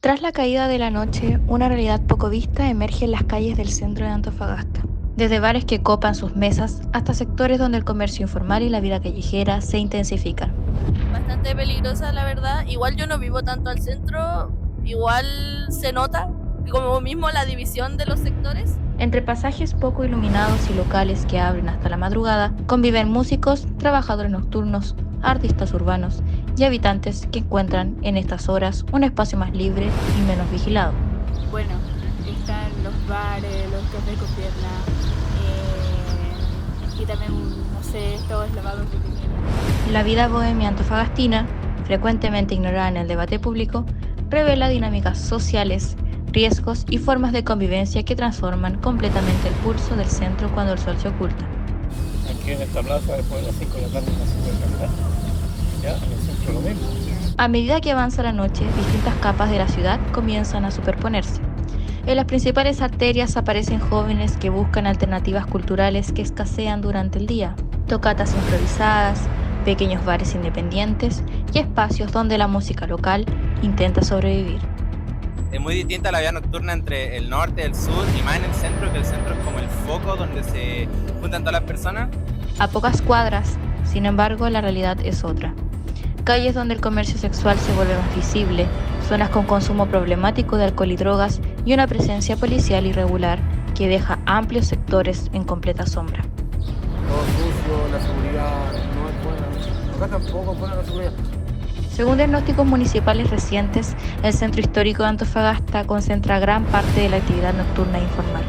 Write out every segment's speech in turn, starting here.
Tras la caída de la noche, una realidad poco vista emerge en las calles del centro de Antofagasta. Desde bares que copan sus mesas hasta sectores donde el comercio informal y la vida callejera se intensifican. Bastante peligrosa, la verdad. Igual yo no vivo tanto al centro, igual se nota como mismo la división de los sectores. Entre pasajes poco iluminados y locales que abren hasta la madrugada, conviven músicos, trabajadores nocturnos, artistas urbanos y habitantes que encuentran en estas horas un espacio más libre y menos vigilado. Bueno, están los bares, los cafés con pierna y también, no sé, estos lavados de dinero. La vida bohemia antofagastina, frecuentemente ignorada en el debate público, revela dinámicas sociales, riesgos y formas de convivencia que transforman completamente el pulso del centro cuando el sol se oculta. Aquí en esta plaza, después de las 5 de la tarde, no se puede caminar. Ya, en el centro lo mismo. A medida que avanza la noche, distintas capas de la ciudad comienzan a superponerse. En las principales arterias aparecen jóvenes que buscan alternativas culturales que escasean durante el día, tocatas improvisadas, pequeños bares independientes y espacios donde la música local intenta sobrevivir. Es muy distinta la vida nocturna entre el norte, el sur y más en el centro, que el centro es como el foco donde se juntan todas las personas. A pocas cuadras, sin embargo, la realidad es otra. Calles donde el comercio sexual se vuelve más visible, zonas con consumo problemático de alcohol y drogas y una presencia policial irregular que deja amplios sectores en completa sombra. Todo sucio, la seguridad no es buena. Acá tampoco es buena la seguridad. Según diagnósticos municipales recientes, el centro histórico de Antofagasta concentra gran parte de la actividad nocturna e informal,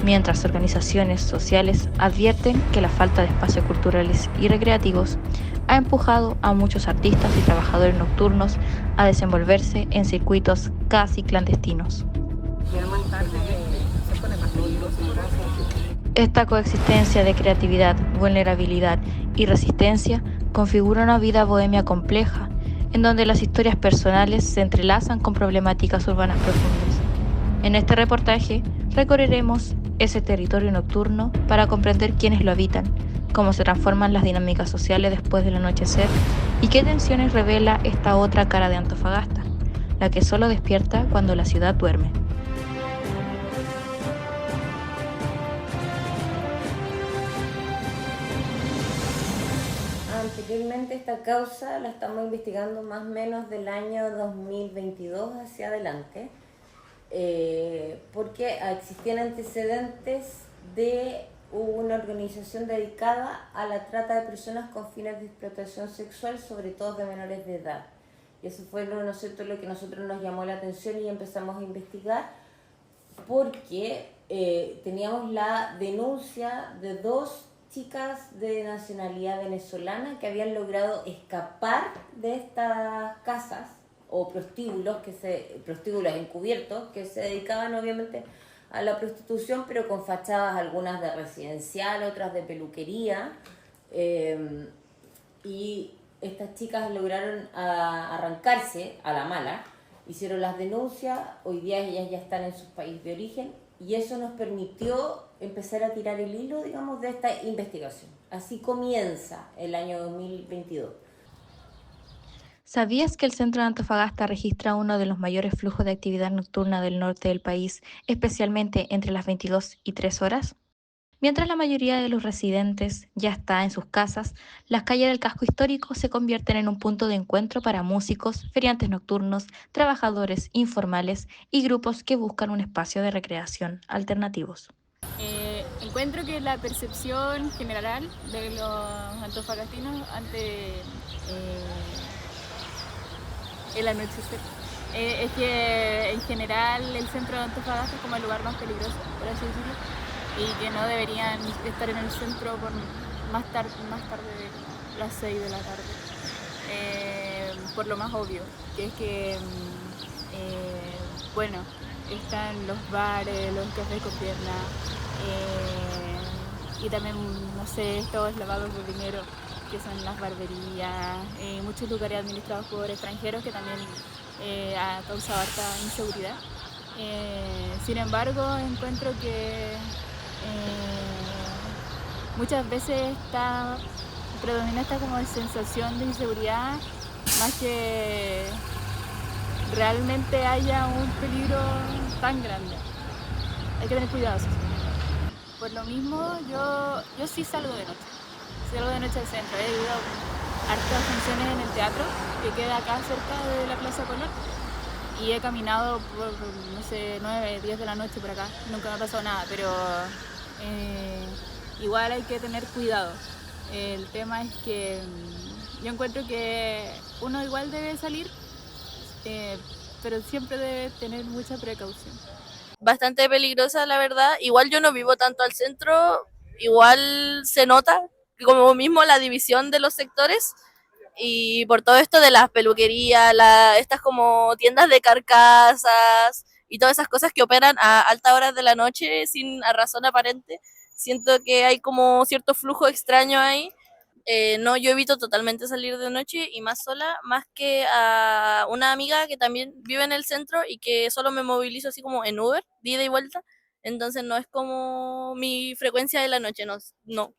mientras organizaciones sociales advierten que la falta de espacios culturales y recreativos ha empujado a muchos artistas y trabajadores nocturnos a desenvolverse en circuitos casi clandestinos. Esta coexistencia de creatividad, vulnerabilidad y resistencia configura una vida bohemia compleja, en donde las historias personales se entrelazan con problemáticas urbanas profundas. En este reportaje recorreremos ese territorio nocturno para comprender quiénes lo habitan, cómo se transforman las dinámicas sociales después del anochecer y qué tensiones revela esta otra cara de Antofagasta, la que solo despierta cuando la ciudad duerme. Anteriormente esta causa la estamos investigando más o menos del año 2022 hacia adelante, porque existían antecedentes de una organización dedicada a la trata de personas con fines de explotación sexual, sobre todo de menores de edad. Y eso fue ¿no es cierto? Lo que a nosotros nos llamó la atención y empezamos a investigar, porque teníamos la denuncia de dos chicas de nacionalidad venezolana que habían logrado escapar de estas casas o prostíbulos encubiertos que se dedicaban obviamente a la prostitución, pero con fachadas algunas de residencial, otras de peluquería, y estas chicas lograron arrancarse a la mala, hicieron las denuncias, hoy día ellas ya están en su país de origen y eso nos permitió empezar a tirar el hilo, digamos, de esta investigación. Así comienza el año 2022. ¿Sabías que el centro de Antofagasta registra uno de los mayores flujos de actividad nocturna del norte del país, especialmente entre las 22 y 3 horas? Mientras la mayoría de los residentes ya está en sus casas, las calles del casco histórico se convierten en un punto de encuentro para músicos, feriantes nocturnos, trabajadores informales y grupos que buscan un espacio de recreación alternativos. Encuentro que la percepción general de los antofagastinos ante el anochecer es que en general el centro de Antofagasta es como el lugar más peligroso, por así decirlo, y que no deberían estar en el centro por más tarde de las 6 de la tarde. Por lo más obvio, que es que, bueno, están los bares, los cafés con pierna, y también, no sé, estos lavados de dinero que son las barberías, muchos lugares administrados por extranjeros que también ha causado harta inseguridad. Sin embargo, encuentro que muchas veces predomina esta como sensación de inseguridad más que realmente haya un peligro tan grande. Hay que tener cuidado. Por lo mismo, yo sí salgo de noche. Salgo de noche al centro. He ido a hartas funciones en el teatro, que queda acá cerca de la Plaza Colón. Y he caminado por, no sé, 9, 10 de la noche por acá. Nunca me ha pasado nada, pero igual hay que tener cuidado. El tema es que yo encuentro que uno igual debe salir, pero siempre debe tener mucha precaución. Bastante peligrosa, la verdad. Igual yo no vivo tanto al centro, igual se nota como mismo la división de los sectores y por todo esto de las peluquerías, estas como tiendas de carcasas y todas esas cosas que operan a altas horas de la noche sin a razón aparente. Siento que hay como cierto flujo extraño ahí. No, yo evito totalmente salir de noche y más sola, más que a una amiga que también vive en el centro y que solo me movilizo así como en Uber, de ida y vuelta. Entonces no es como mi frecuencia de la noche, no, no.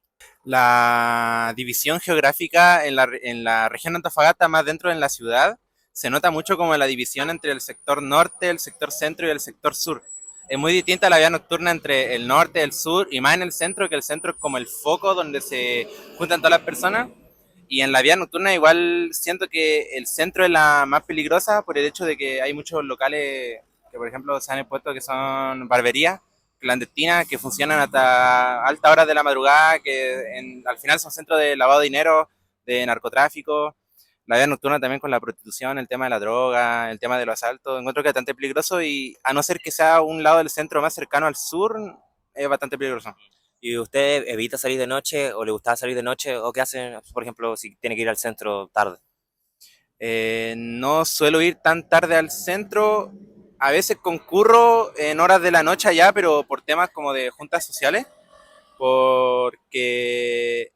La división geográfica en la región de Antofagasta, más dentro de la ciudad, se nota mucho como la división entre el sector norte, el sector centro y el sector sur. Es muy distinta la vida nocturna entre el norte, el sur y más en el centro, que el centro es como el foco donde se juntan todas las personas. Y en la vida nocturna igual siento que el centro es la más peligrosa por el hecho de que hay muchos locales que, por ejemplo, se han expuesto que son barberías clandestinas que funcionan hasta altas horas de la madrugada, que al final son centros de lavado de dinero, de narcotráfico. La vida nocturna también con la prostitución, el tema de la droga, el tema de los asaltos, encuentro que es bastante peligroso y a no ser que sea un lado del centro más cercano al sur, es bastante peligroso. ¿Y usted evita salir de noche o le gusta salir de noche o qué hace, por ejemplo, si tiene que ir al centro tarde? No suelo ir tan tarde al centro, a veces concurro en horas de la noche allá, pero por temas como de juntas sociales, porque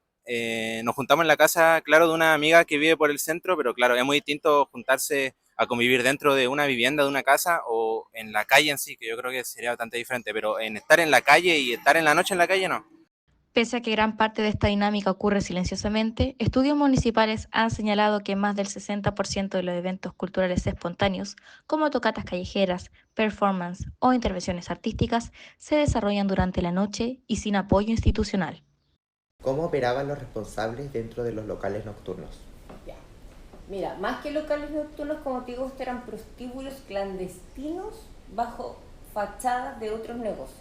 nos juntamos en la casa, claro, de una amiga que vive por el centro, pero claro, es muy distinto juntarse a convivir dentro de una vivienda, de una casa, o en la calle en sí, que yo creo que sería bastante diferente, pero en estar en la calle y estar en la noche en la calle, no. Pese a que gran parte de esta dinámica ocurre silenciosamente, estudios municipales han señalado que más del 60% de los eventos culturales espontáneos, como tocatas callejeras, performance o intervenciones artísticas, se desarrollan durante la noche y sin apoyo institucional. ¿Cómo operaban los responsables dentro de los locales nocturnos? Ya. Mira, más que locales nocturnos, como te digo, estos eran prostíbulos clandestinos bajo fachadas de otros negocios.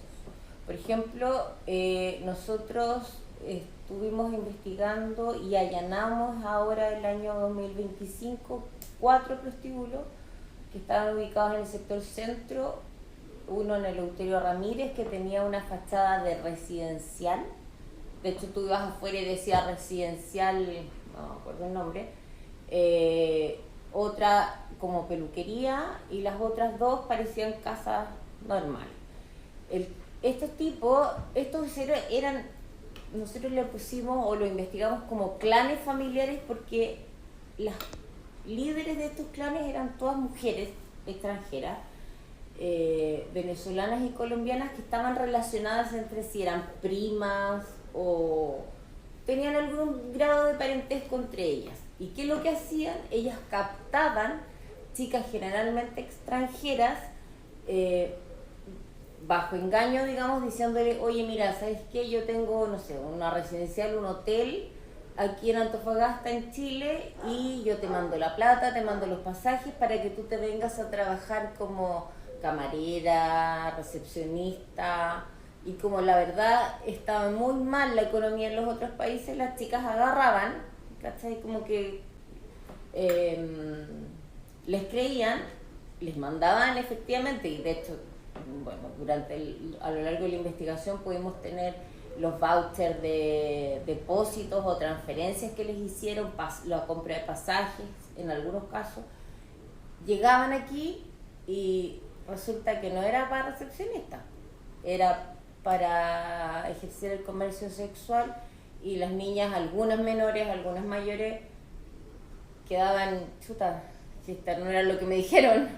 Por ejemplo, nosotros estuvimos investigando y allanamos ahora el año 2025 4 prostíbulos que estaban ubicados en el sector centro, uno en el Eleuterio Ramírez que tenía una fachada de residencial, de hecho tú ibas afuera y decía residencial, no me acuerdo el nombre, otra como peluquería y las otras dos parecían casas normales. Estos eran, nosotros le pusimos o lo investigamos como clanes familiares porque las líderes de estos clanes eran todas mujeres extranjeras, venezolanas y colombianas que estaban relacionadas entre sí, eran primas o tenían algún grado de parentesco entre ellas. ¿Y qué es lo que hacían? Ellas captaban chicas generalmente extranjeras, bajo engaño, digamos, diciéndole, oye, mira, ¿sabes qué? Yo tengo, no sé, una residencial, un hotel aquí en Antofagasta, en Chile, y yo te mando la plata, te mando los pasajes para que tú te vengas a trabajar como camarera, recepcionista, y como la verdad estaba muy mal la economía en los otros países, las chicas agarraban, ¿cachai? Como que les creían, les mandaban efectivamente, y de hecho, bueno, a lo largo de la investigación pudimos tener los vouchers de depósitos o transferencias que les hicieron, la compra de pasajes en algunos casos. Llegaban aquí y resulta que no era para recepcionistas, era para ejercer el comercio sexual y las niñas, algunas menores, algunas mayores, quedaban, chuta, si esta no era lo que me dijeron,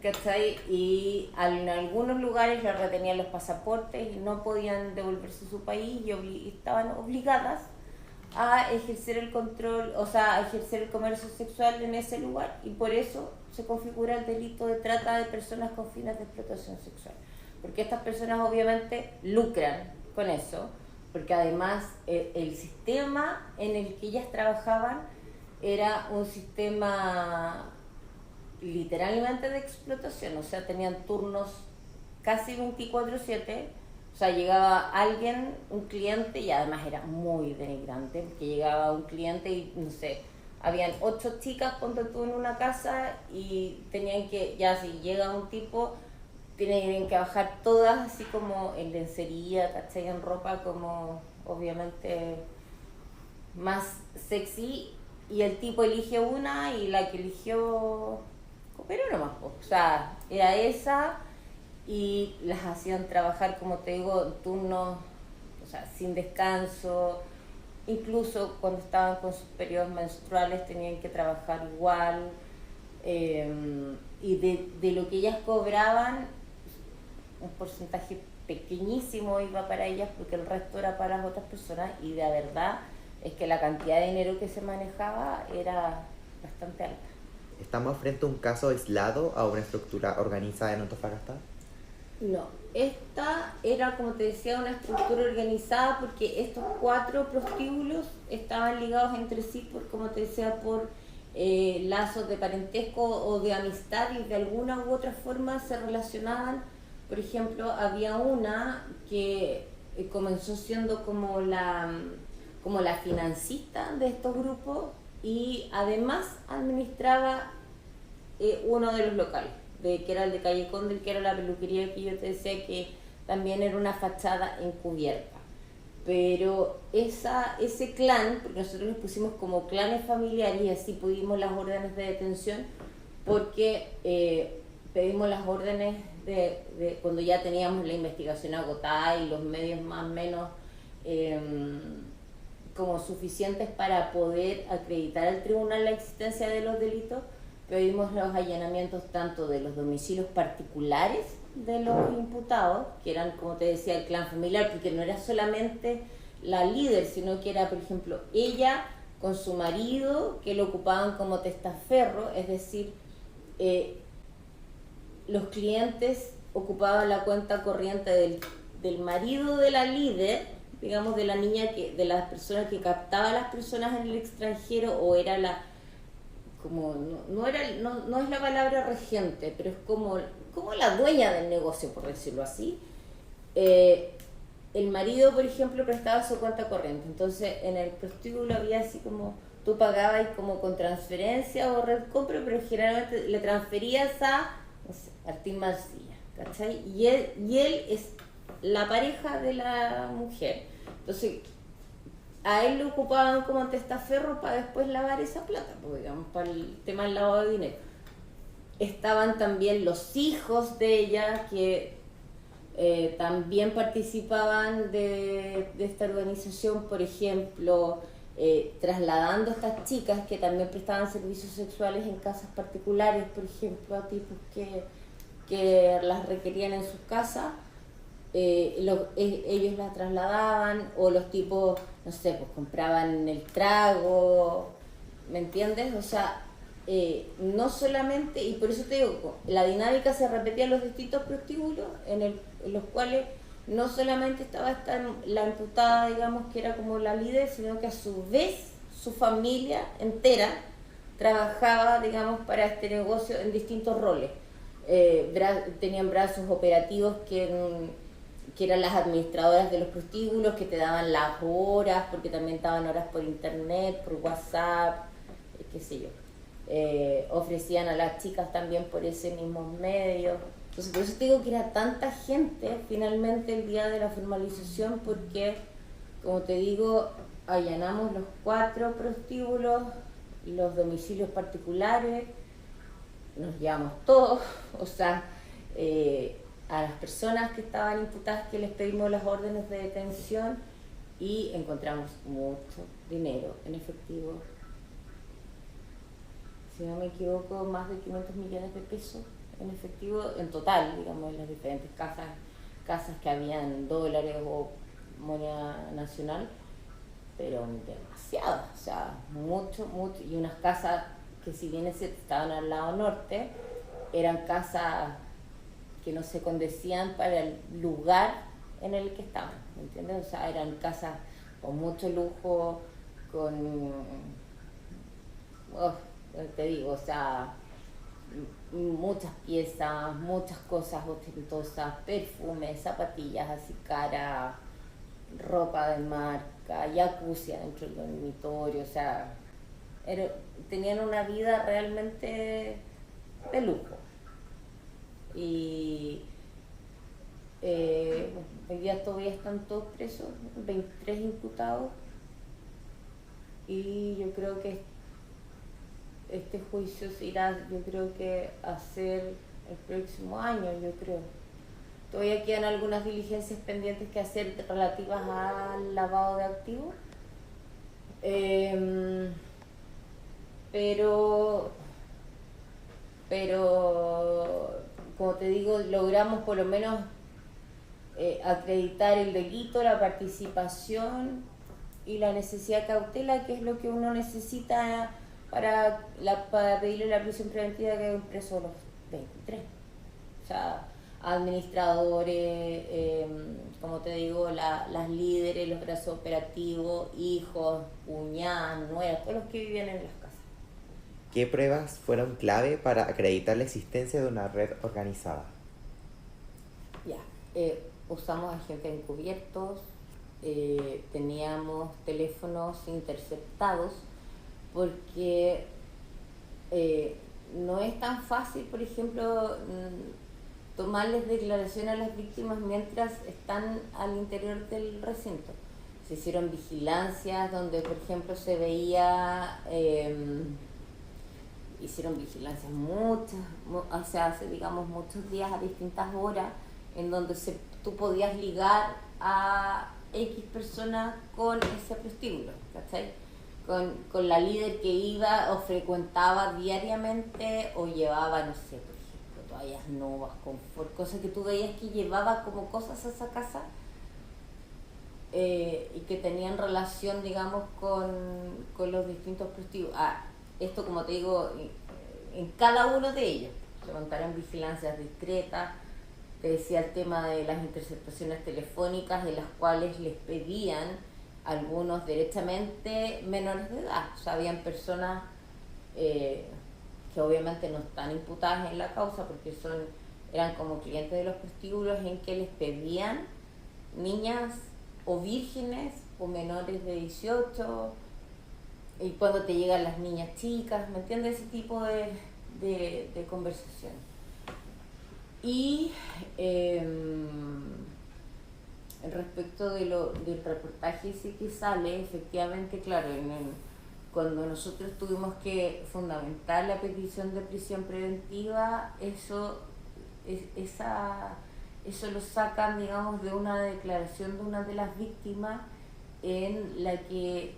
¿cachai? Y en algunos lugares les retenían los pasaportes y no podían devolverse a su país y estaban obligadas a ejercer el control, o sea, a ejercer el comercio sexual en ese lugar y por eso se configura el delito de trata de personas con fines de explotación sexual. Porque estas personas obviamente lucran con eso, porque además el sistema en el que ellas trabajaban era un sistema literalmente de explotación, o sea, tenían turnos casi 24/7, o sea, llegaba alguien, un cliente, y además era muy denigrante, porque llegaba un cliente y, no sé, habían 8 chicas, ponte tú, en una casa, y tenían que, ya si llega un tipo, tienen que bajar todas así como en lencería, ¿cachai? En ropa como, obviamente, más sexy, y el tipo elige una, y la que eligió cooperó nomás, o sea, era esa, y las hacían trabajar, como te digo, en turnos, o sea, sin descanso, incluso cuando estaban con sus periodos menstruales tenían que trabajar igual, y de lo que ellas cobraban, un porcentaje pequeñísimo iba para ellas, porque el resto era para las otras personas, y la verdad es que la cantidad de dinero que se manejaba era bastante alta. ¿Estamos frente a un caso aislado a una estructura organizada en Antofagasta? No, esta era, como te decía, una estructura organizada, porque estos 4 prostíbulos estaban ligados entre sí por, como te decía, por lazos de parentesco o de amistad, y de alguna u otra forma se relacionaban. Por ejemplo, había una que comenzó siendo como la financista de estos grupos, y además administraba uno de los locales, que era el de Calle Conde, que era la peluquería que yo te decía que también era una fachada encubierta. Pero ese clan, porque nosotros los pusimos como clanes familiares, y así pudimos las órdenes de detención, porque pedimos las órdenes de cuando ya teníamos la investigación agotada y los medios más o menos como suficientes para poder acreditar al tribunal la existencia de los delitos. Pedimos los allanamientos tanto de los domicilios particulares de los imputados, que eran, como te decía, el clan familiar, porque no era solamente la líder, sino que era, por ejemplo, ella con su marido, que lo ocupaban como testaferro, es decir, los clientes ocupaban la cuenta corriente del marido de la líder, digamos, de la niña, de las personas que captaba a las personas en el extranjero, o era la, como, no es la palabra regente, pero es como la dueña del negocio, por decirlo así. El marido, por ejemplo, prestaba su cuenta corriente, entonces en el prostíbulo había así como, tú pagabas como con transferencia o red compra, pero generalmente le transferías a, no sé, Martín Mancilla, ¿cachai? Y él es la pareja de la mujer, entonces a él lo ocupaban como testaferro para después lavar esa plata, pues, digamos, para el tema del lavado de dinero. Estaban también los hijos de ella, que también participaban de esta organización, por ejemplo, trasladando a estas chicas que también prestaban servicios sexuales en casas particulares, por ejemplo, a tipos que las requerían en sus casas. Ellos las trasladaban, o los tipos, no sé, pues compraban el trago, ¿me entiendes? O sea, no solamente, y por eso te digo, la dinámica se repetía en los distintos prostíbulos, en los cuales no solamente estaba la imputada, digamos, que era como la líder, sino que a su vez su familia entera trabajaba, digamos, para este negocio en distintos roles. Tenían brazos operativos que eran las administradoras de los prostíbulos, que te daban las horas, porque también daban horas por internet, por WhatsApp, qué sé yo. Ofrecían a las chicas también por ese mismo medio. Entonces, por eso te digo que era tanta gente finalmente el día de la formalización, porque, como te digo, allanamos los 4 prostíbulos, los domicilios particulares, nos llevamos todos, o sea, a las personas que estaban imputadas, que les pedimos las órdenes de detención, y encontramos mucho dinero en efectivo. Si no me equivoco, más de 500 millones de pesos en efectivo en total, digamos, en las diferentes casas que habían dólares o moneda nacional, pero demasiado, o sea, mucho, y unas casas que si bien es cierto, estaban al lado norte, eran casas que no se condecían para el lugar en el que estaban, ¿me entiendes? O sea, eran casas con mucho lujo, con, te digo, o sea, muchas piezas, muchas cosas ostentosas, perfumes, zapatillas así caras, ropa de marca, jacuzzi dentro del dormitorio, o sea, tenían una vida realmente de lujo. Y hoy día todavía están todos presos, 23 imputados, y yo creo que este juicio se irá, yo creo que a ser el próximo año, yo creo. Todavía quedan algunas diligencias pendientes que hacer relativas al lavado de activos, pero como te digo, logramos por lo menos acreditar el delito, la participación y la necesidad de cautela, que es lo que uno necesita para pedirle la prisión preventiva que hay un preso a los 23. O sea, administradores, como te digo, las líderes, los brazos operativos, hijos, cuñadas, nueras, todos los que vivían en las casas. ¿Qué pruebas fueron clave para acreditar la existencia de una red organizada? Ya, usamos agentes encubiertos, teníamos teléfonos interceptados, porque no es tan fácil, por ejemplo, tomarles declaración a las víctimas mientras están al interior del recinto. Se hicieron vigilancias donde, por ejemplo, se veía, hicieron vigilancias muchas, o sea, hace, digamos, muchos días a distintas horas, en donde tú podías ligar a X personas con ese prostíbulo, ¿cachai? Con la líder que iba o frecuentaba diariamente o llevaba, no sé, por ejemplo, toallas novas, confort, cosas que tú veías que llevaba como cosas a esa casa y que tenían relación, digamos, con los distintos prostíbulos. Esto, como te digo, en cada uno de ellos se montaron vigilancias discretas. Te decía el tema de las interceptaciones telefónicas, de las cuales les pedían algunos directamente menores de edad. O sea, habían personas que obviamente no están imputadas en la causa porque eran como clientes de los prostíbulos, en que les pedían niñas o vírgenes o menores de 18, y cuando te llegan las niñas chicas, ¿me entiendes? Ese tipo de conversación. Y respecto del reportaje sí que sale, efectivamente, claro, cuando nosotros tuvimos que fundamentar la petición de prisión preventiva, eso lo sacan, digamos, de una declaración de una de las víctimas, en la que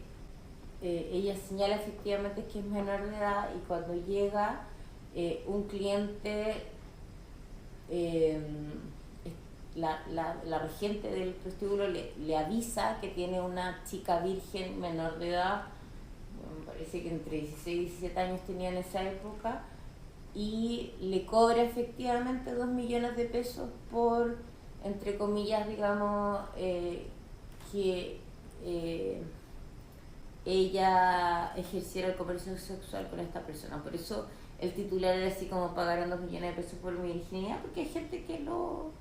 ella señala efectivamente que es menor de edad, y cuando llega un cliente, la regente del prostíbulo le avisa que tiene una chica virgen menor de edad, me parece que entre 16 y 17 años tenía en esa época, y le cobra efectivamente 2 millones de pesos por, entre comillas, digamos, que ella ejerciera el comercio sexual con esta persona. Por eso el titular era así como: pagaron 2 millones de pesos por mi virginidad, porque hay gente que lo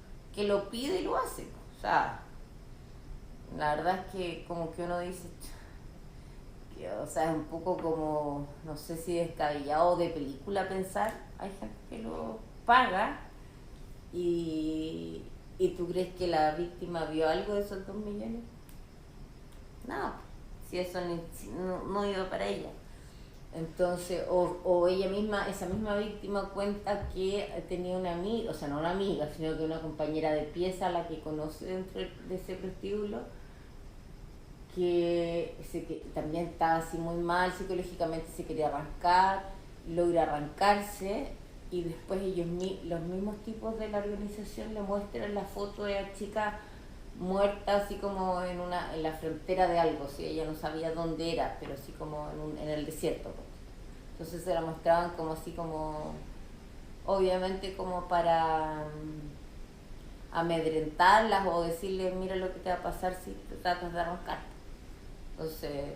pide y lo hace. O sea, la verdad es que como que uno dice, o sea, es un poco como, no sé si descabellado de película pensar, hay gente que lo paga, y tú crees que la víctima vio algo de esos 2 millones. No, si eso no iba para ella. Entonces, o ella misma, esa misma víctima, cuenta que tenía una amiga, o sea, no una amiga, sino que una compañera de pieza, a la que conoce dentro de ese prostíbulo, que también estaba así muy mal psicológicamente, se quería arrancar, logra arrancarse, y después los mismos tipos de la organización le muestran la foto de la chica muerta, así como en la frontera de algo, ¿sí? Ella no sabía dónde era, pero así como en el desierto. Entonces se la mostraban como así como, obviamente como para amedrentarlas o decirles mira lo que te va a pasar si te tratas de arrancar. Entonces,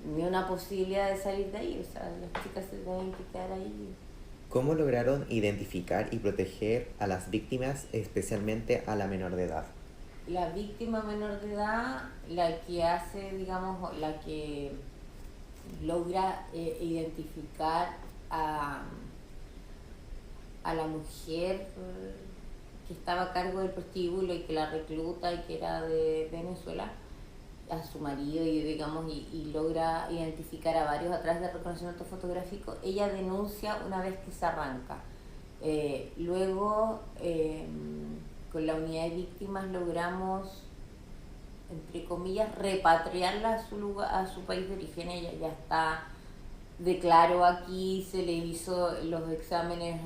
ni una posibilidad de salir de ahí, o sea, las chicas se tienen que quedar ahí. ¿Cómo lograron identificar y proteger a las víctimas, especialmente a la menor de edad? La víctima menor de edad, la que hace, digamos, la que logra identificar a la mujer que estaba a cargo del prostíbulo y que la recluta y que era de Venezuela, a su marido y digamos y logra identificar a varios a través de reconocimiento fotográfico. Ella denuncia una vez que se arranca. Luego con la unidad de víctimas logramos, entre comillas, repatriarla a su lugar, a su país de origen. Ella ya está, declaró aquí, se le hizo los exámenes,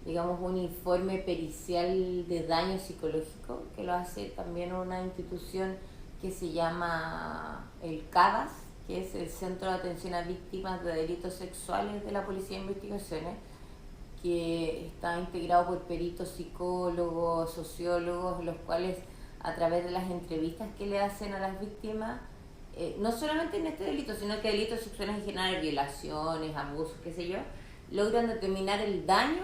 digamos, un informe pericial de daño psicológico, que lo hace también una institución que se llama el CADAS, que es el Centro de Atención a Víctimas de Delitos Sexuales de la Policía de Investigaciones, que está integrado por peritos, psicólogos, sociólogos, los cuales a través de las entrevistas que le hacen a las víctimas, no solamente en este delito, sino que delitos sexuales en general, violaciones, abusos, qué sé yo, logran determinar el daño,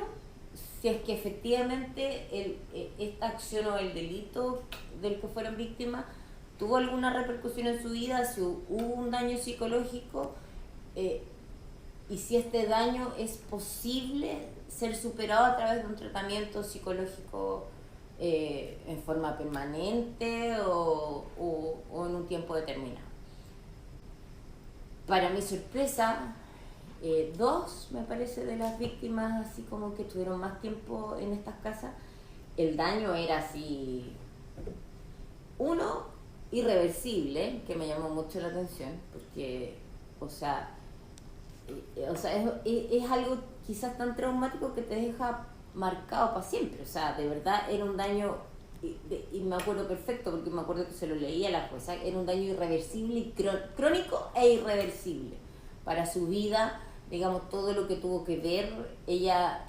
si es que efectivamente esta acción o el delito del que fueron víctimas tuvo alguna repercusión en su vida, si hubo un daño psicológico, y si este daño es posible ser superado a través de un tratamiento psicológico en forma permanente o en un tiempo determinado. Para mi sorpresa, dos, me parece, de las víctimas así como que tuvieron más tiempo en estas casas, el daño era así, uno, irreversible, que me llamó mucho la atención, porque, o sea es algo quizás tan traumático que te deja marcado para siempre. O sea, de verdad era un daño, y me acuerdo perfecto porque me acuerdo que se lo leía a la jueza, era un daño irreversible, y crónico e irreversible para su vida. Digamos, todo lo que tuvo que ver, ella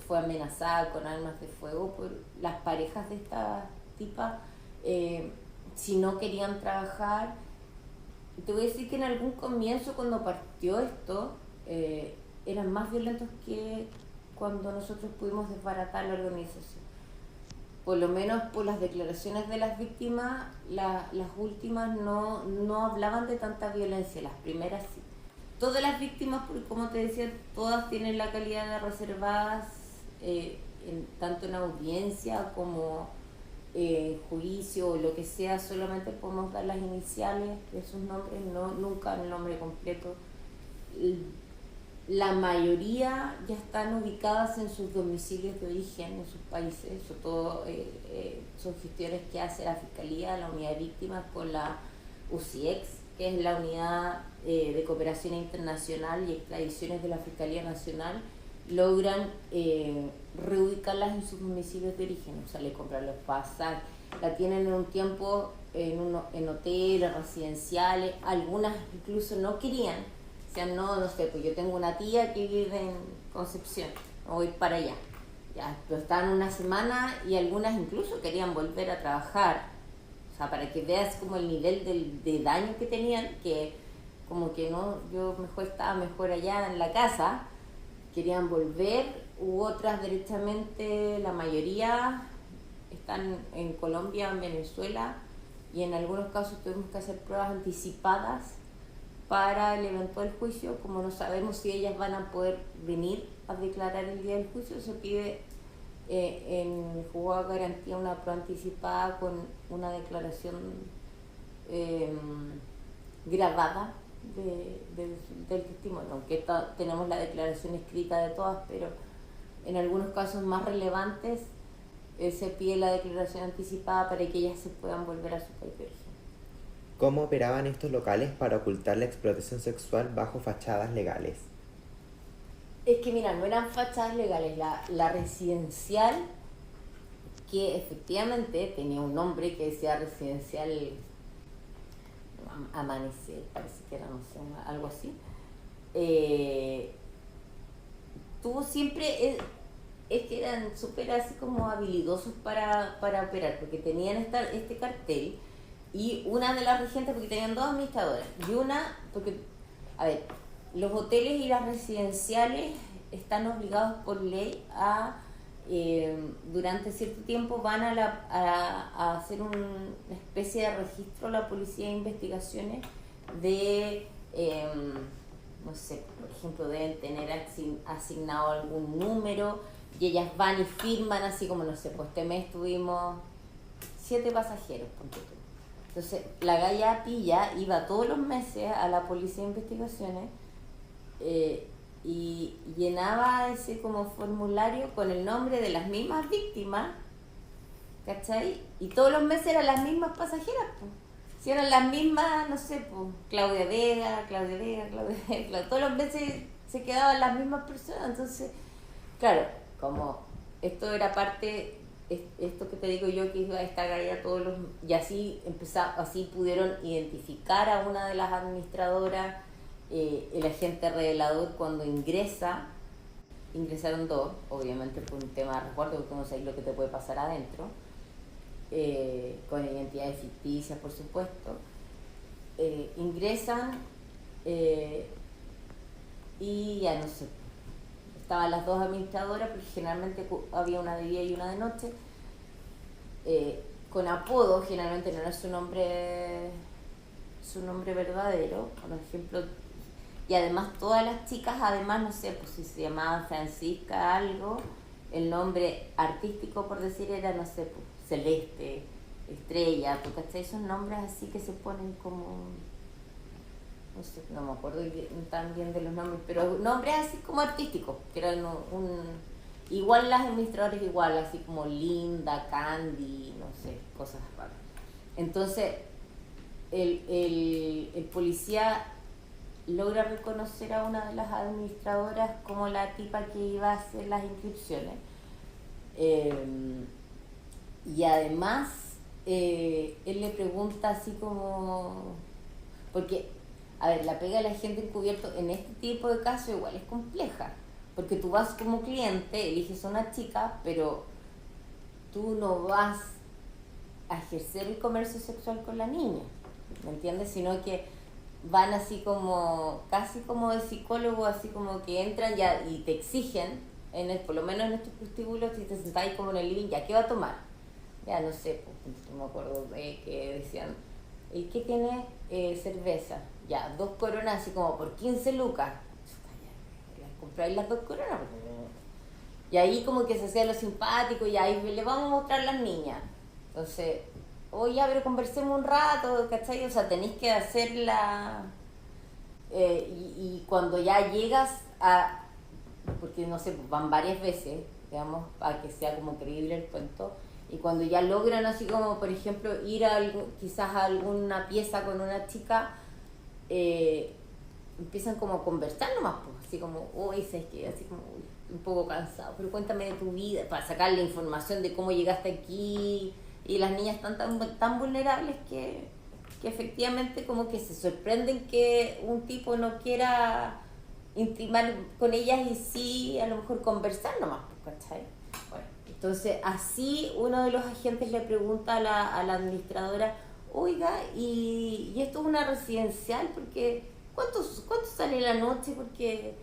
fue amenazada con armas de fuego por las parejas de esta tipa, si no querían trabajar. Te voy a decir que en algún comienzo, cuando partió esto, eran más violentos que cuando nosotros pudimos desbaratar la organización. Por lo menos por las declaraciones de las víctimas, las últimas no hablaban de tanta violencia, las primeras sí. Todas las víctimas, porque como te decía, todas tienen la calidad de reservadas, tanto en audiencia como juicio o lo que sea, solamente podemos dar las iniciales de sus nombres, nunca el nombre completo. La mayoría ya están ubicadas en sus domicilios de origen, en sus países. Sobre todo son gestiones que hace la Fiscalía, la Unidad de Víctimas, con la UCIEX, que es la Unidad de Cooperación Internacional y Extradiciones de la Fiscalía Nacional. Logran reubicarlas en sus domicilios de origen, o sea, le compran los pasajes, la tienen en un tiempo en hoteles, residenciales, algunas incluso no querían, o sea, no sé, pues yo tengo una tía que vive en Concepción, voy para allá, ya, pero estaban una semana y algunas incluso querían volver a trabajar, o sea, para que veas como el nivel de daño que tenían, que como que no, yo estaba mejor allá en la casa, querían volver, u otras derechamente, la mayoría están en Colombia, en Venezuela, y en algunos casos tuvimos que hacer pruebas anticipadas para el eventual juicio. Como no sabemos si ellas van a poder venir a declarar el día del juicio, se pide en el juzgado de garantía una prueba anticipada con una declaración grabada del testimonio, aunque tenemos la declaración escrita de todas, pero en algunos casos más relevantes se pide la declaración anticipada para que ellas se puedan volver a su país de origen. ¿Cómo operaban estos locales para ocultar la explotación sexual bajo fachadas legales? Es que mira, no eran fachadas legales, la residencial, que efectivamente tenía un nombre que decía Residencial Amanecer, parece que era, no sé, algo así, tuvo siempre, es que eran súper así como habilidosos para operar, porque tenían este cartel, y una de las regentes, porque tenían dos administradoras, y una, porque, a ver, los hoteles y las residenciales están obligados por ley a, durante cierto tiempo van a hacer una especie de registro a la policía de investigaciones de, no sé, por ejemplo, deben tener asignado algún número, y ellas van y firman así como, no sé, pues este mes tuvimos 7 pasajeros, ponte tú. Entonces, la galla pilla iba todos los meses a la policía de investigaciones y llenaba ese como formulario con el nombre de las mismas víctimas, ¿cachai? Y todos los meses eran las mismas pasajeras, pues. Si eran las mismas, no sé, pues, Claudia Vega, todos los meses se quedaban las mismas personas. Entonces, claro, como esto era parte, esto que te digo yo, que iba a esta galla todos los, y así así pudieron identificar a una de las administradoras. El agente revelador, cuando ingresaron 2, obviamente por un tema de resguardo, porque no sabéis lo que te puede pasar adentro, con identidades ficticias, por supuesto, ingresan y ya no sé, estaban las 2 administradoras, porque generalmente había una de día y una de noche, con apodo, generalmente no era su nombre verdadero, por ejemplo. Y además todas las chicas, además, no sé, pues si se llamaban Francisca algo, el nombre artístico, por decir, era, no sé, pues, Celeste, Estrella, ¿tú cachai? Esos nombres así que se ponen como, no sé, no me acuerdo tan bien de los nombres, pero nombres así como artísticos, que eran igual las administradoras, igual, así como Linda, Candy, no sé, cosas raras. Entonces, el policía logra reconocer a una de las administradoras como la tipa que iba a hacer las inscripciones. Y además, él le pregunta así como, porque, a ver, la pega de la agente encubierto en este tipo de casos igual es compleja, porque tú vas como cliente, eliges a una chica, pero tú no vas a ejercer el comercio sexual con la niña, ¿me entiendes? Sino que van así como, casi como de psicólogo, así como que entran ya y te exigen, por lo menos en estos prostíbulos, si te sentás ahí como en el living, ya, ¿qué va a tomar? Ya no sé, pues, no me acuerdo que decían, ¿y qué tiene? Cerveza, ya, 2 coronas así como por 15 lucas. ¿Compráis las 2 coronas? Y ahí como que se hacía lo simpático, y ahí le vamos a mostrar las niñas. Entonces, oye, pero conversemos un rato, ¿cachai? O sea, tenéis que hacerla. Y cuando ya llegas a. Porque no sé, van varias veces, digamos, para que sea como creíble el cuento. Y cuando ya logran, así como, por ejemplo, ir quizás a alguna pieza con una chica, empiezan como a conversar nomás, pues, así como, uy, ¿sabes qué? Así como, uy, un poco cansado, pero cuéntame de tu vida, para sacarle información de cómo llegaste aquí. Y las niñas están tan vulnerables que efectivamente como que se sorprenden que un tipo no quiera intimar con ellas y sí a lo mejor conversar nomás, ¿cachai? Bueno, entonces así uno de los agentes le pregunta a la administradora, oiga, y esto es una residencial, porque ¿cuánto sale la noche? Porque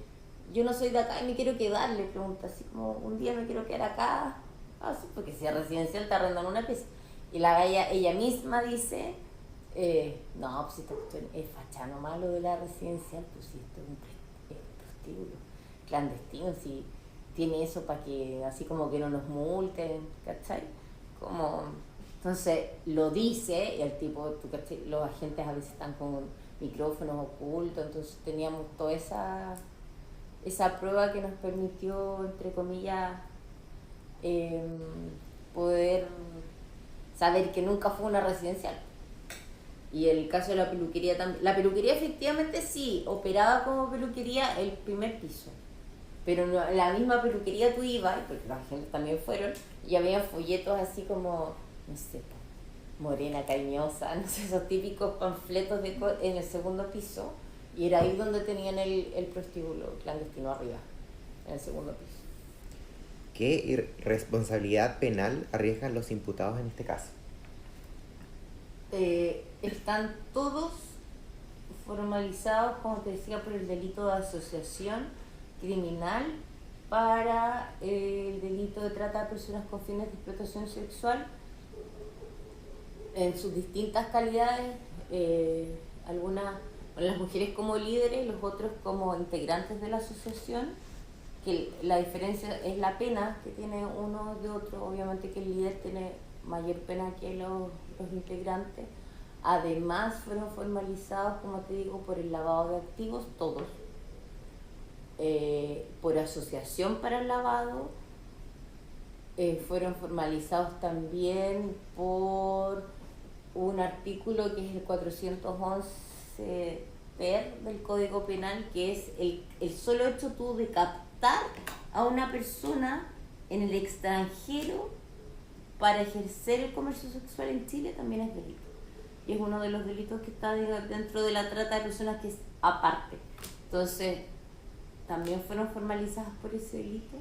yo no soy de acá y me quiero quedar, le pregunta, así como un día me quiero quedar acá. Ah, sí, porque si es residencial te arrendan una pieza. Y ella misma dice, no, pues esto es fachano malo de la residencial, pues si esto es un prostíbulo clandestino, si tiene eso para que así como que no nos multen, ¿cachai? Como, entonces lo dice, y el tipo, ¿cachai? Los agentes a veces están con micrófonos ocultos, entonces teníamos toda esa prueba que nos permitió, entre comillas, poder saber que nunca fue una residencial. Y el caso de la peluquería también. La peluquería efectivamente sí, operaba como peluquería el primer piso. Pero no, la misma peluquería tú ibas, porque los agentes también fueron, y había folletos así como, no sé, morena, cariñosa, no sé, esos típicos panfletos en el segundo piso, Y era ahí donde tenían el prostíbulo clandestino arriba, en el segundo piso. ¿Qué responsabilidad penal arriesgan los imputados en este caso? Están todos formalizados, como te decía, por el delito de asociación criminal para el delito de trata de personas con fines de explotación sexual en sus distintas calidades, algunas, las mujeres como líderes, los otros como integrantes de la asociación, que la diferencia es la pena que tiene uno de otro. Obviamente que el líder tiene mayor pena que los integrantes. Además fueron formalizados, como te digo, por el lavado de activos, todos, por asociación para el lavado, fueron formalizados también por un artículo que es el 411 ter del Código Penal, que es el solo hecho tú de captar a una persona en el extranjero para ejercer el comercio sexual en Chile también es delito. Y es uno de los delitos que está dentro de la trata de personas, que es aparte. Entonces, también fueron formalizadas por ese delito.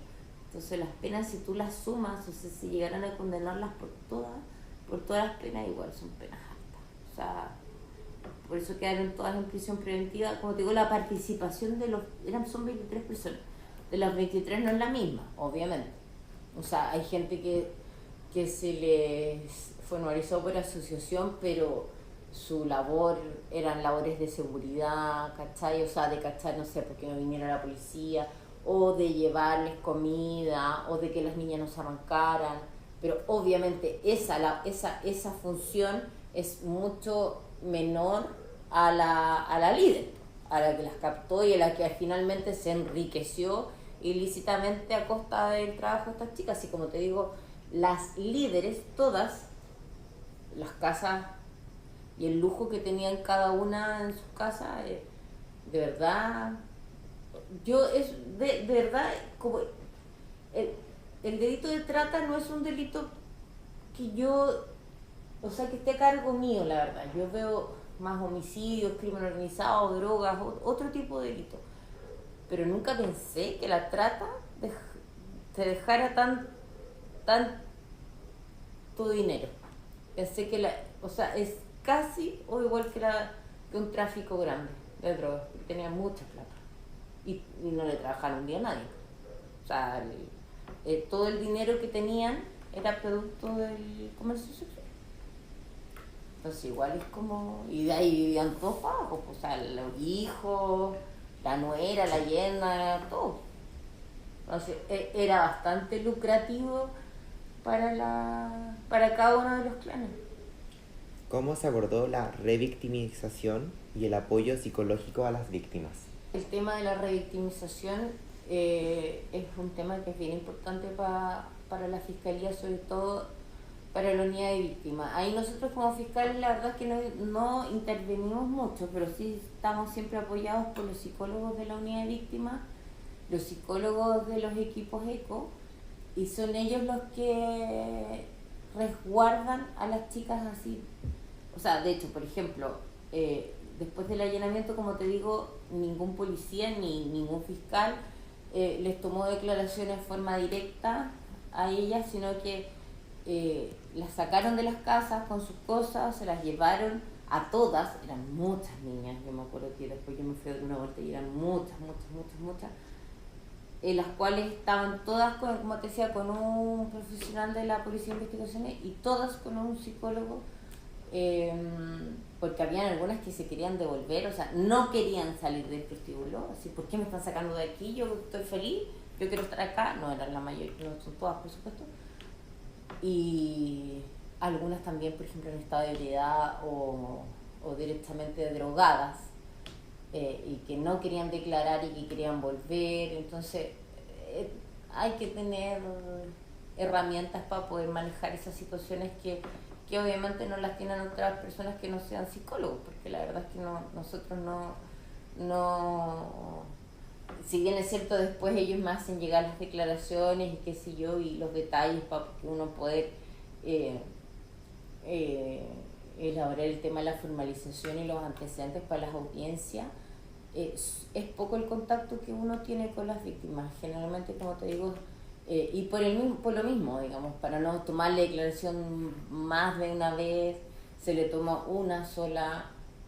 Entonces, las penas, si tú las sumas, o sea, si llegaran a condenarlas por todas las penas, igual son penas altas. O sea, por eso quedaron todas en prisión preventiva. Como te digo, la participación de son 23 personas. De las 23 no es la misma, obviamente. O sea, hay gente que se les formalizó por asociación, pero su labor eran labores de seguridad, ¿cachai? O sea, de cachar, no sé, porque no viniera la policía, o de llevarles comida, o de que las niñas no se arrancaran. Pero obviamente esa función es mucho menor a la líder, a la que las captó y a la que finalmente se enriqueció ilícitamente a costa del trabajo de estas chicas. Y como te digo, las líderes, todas, las casas y el lujo que tenían cada una en sus casas, de verdad, de verdad, como el delito de trata no es un delito que o sea, que esté a cargo mío, la verdad. Yo veo más homicidios, crimen organizado, drogas, otro tipo de delito. Pero nunca pensé que la trata te dejara tanto dinero. Pensé que o sea, es casi o igual que un tráfico grande de drogas. Tenía mucha plata. Y no le trabajaron un día a nadie. O sea, todo el dinero que tenían era producto del comercio sexual. Entonces igual es como... Y de ahí vivían todos pagos. O sea, los hijos, la nuera, la yerna, todo. Entonces era bastante lucrativo para cada uno de los clanes. ¿Cómo se abordó la revictimización y el apoyo psicológico a las víctimas? El tema de la revictimización es un tema que es bien importante para la Fiscalía, sobre todo para la unidad de víctimas. Ahí nosotros como fiscales la verdad es que no intervenimos mucho, pero sí estamos siempre apoyados por los psicólogos de la unidad de víctimas, los psicólogos de los equipos ECO, y son ellos los que resguardan a las chicas así. O sea, de hecho, por ejemplo, después del allanamiento, como te digo, ningún policía ni ningún fiscal les tomó declaraciones en forma directa a ellas, sino que las sacaron de las casas con sus cosas, se las llevaron a todas. Eran muchas niñas, yo me acuerdo que después yo me fui a dar una vuelta y eran muchas, las cuales estaban todas, como te decía, con un profesional de la Policía de Investigaciones y todas con un psicólogo, porque habían algunas que se querían devolver, o sea, no querían salir del prostíbulo, así, ¿por qué me están sacando de aquí? Yo estoy feliz, yo quiero estar acá. No eran la mayoría, no son todas, por supuesto. Y algunas también, por ejemplo, en estado de ebriedad o directamente drogadas, y que no querían declarar y que querían volver. Entonces hay que tener herramientas para poder manejar esas situaciones que obviamente no las tienen otras personas que no sean psicólogos, porque la verdad es que nosotros no, si bien es cierto, después ellos me hacen llegar las declaraciones y qué sé yo, y los detalles para que uno poder elaborar el tema de la formalización y los antecedentes para las audiencias. es poco el contacto que uno tiene con las víctimas. Generalmente, como te digo, y por lo mismo, digamos, para no tomarle declaración más de una vez, se le toma una sola,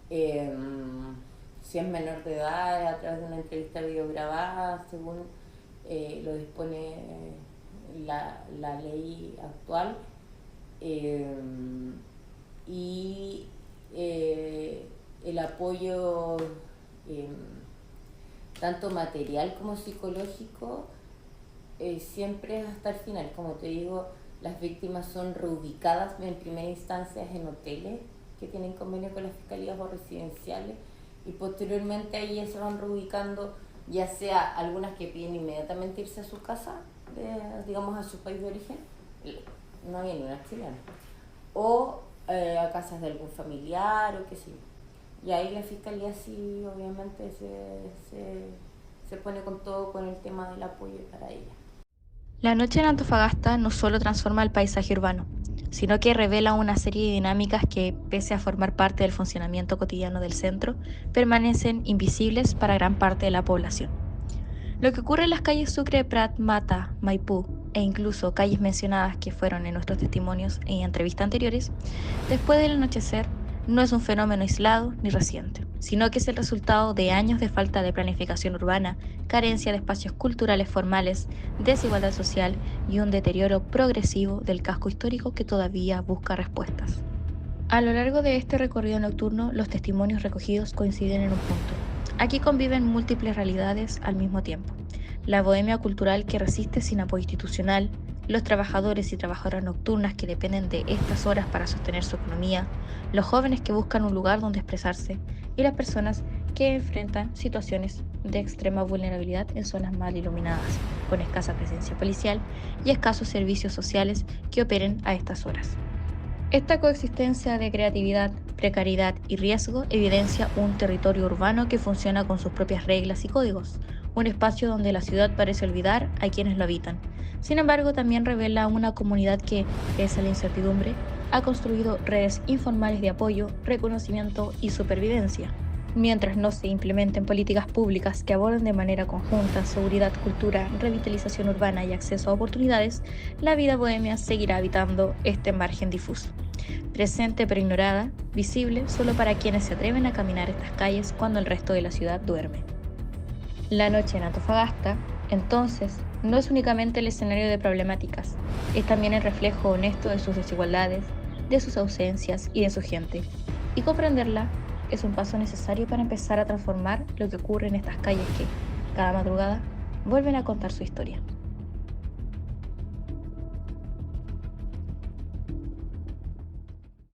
si es menor de edad, a través de una entrevista videograbada, según lo dispone la ley actual. Y el apoyo tanto material como psicológico siempre es hasta el final. Como te digo, las víctimas son reubicadas en primera instancia en hoteles que tienen convenio con las fiscalías o residenciales, y posteriormente ahí ya se van reubicando, ya sea algunas que piden inmediatamente irse a su casa, digamos a su país de origen, no había ni una chilena, o a casas de algún familiar o qué sé yo. Y ahí la fiscalía sí, obviamente, se pone con todo con el tema del apoyo para ella. La noche en Antofagasta no solo transforma el paisaje urbano, sino que revela una serie de dinámicas que, pese a formar parte del funcionamiento cotidiano del centro, permanecen invisibles para gran parte de la población. Lo que ocurre en las calles Sucre, Prat, Mata, Maipú e incluso calles mencionadas que fueron en nuestros testimonios y entrevistas anteriores, después del anochecer, no es un fenómeno aislado ni reciente, sino que es el resultado de años de falta de planificación urbana, carencia de espacios culturales formales, desigualdad social y un deterioro progresivo del casco histórico que todavía busca respuestas. A lo largo de este recorrido nocturno, los testimonios recogidos coinciden en un punto. Aquí conviven múltiples realidades al mismo tiempo. La bohemia cultural que resiste sin apoyo institucional, los trabajadores y trabajadoras nocturnas que dependen de estas horas para sostener su economía, los jóvenes que buscan un lugar donde expresarse y las personas que enfrentan situaciones de extrema vulnerabilidad en zonas mal iluminadas, con escasa presencia policial y escasos servicios sociales que operen a estas horas. Esta coexistencia de creatividad, precariedad y riesgo evidencia un territorio urbano que funciona con sus propias reglas y códigos, un espacio donde la ciudad parece olvidar a quienes lo habitan. Sin embargo, también revela una comunidad que, pese a la incertidumbre, ha construido redes informales de apoyo, reconocimiento y supervivencia. Mientras no se implementen políticas públicas que aborden de manera conjunta seguridad, cultura, revitalización urbana y acceso a oportunidades, la vida bohemia seguirá habitando este margen difuso, presente pero ignorada, visible solo para quienes se atreven a caminar estas calles cuando el resto de la ciudad duerme. La noche en Antofagasta, entonces, no es únicamente el escenario de problemáticas, es también el reflejo honesto de sus desigualdades, de sus ausencias y de su gente. Y comprenderla es un paso necesario para empezar a transformar lo que ocurre en estas calles que, cada madrugada, vuelven a contar su historia.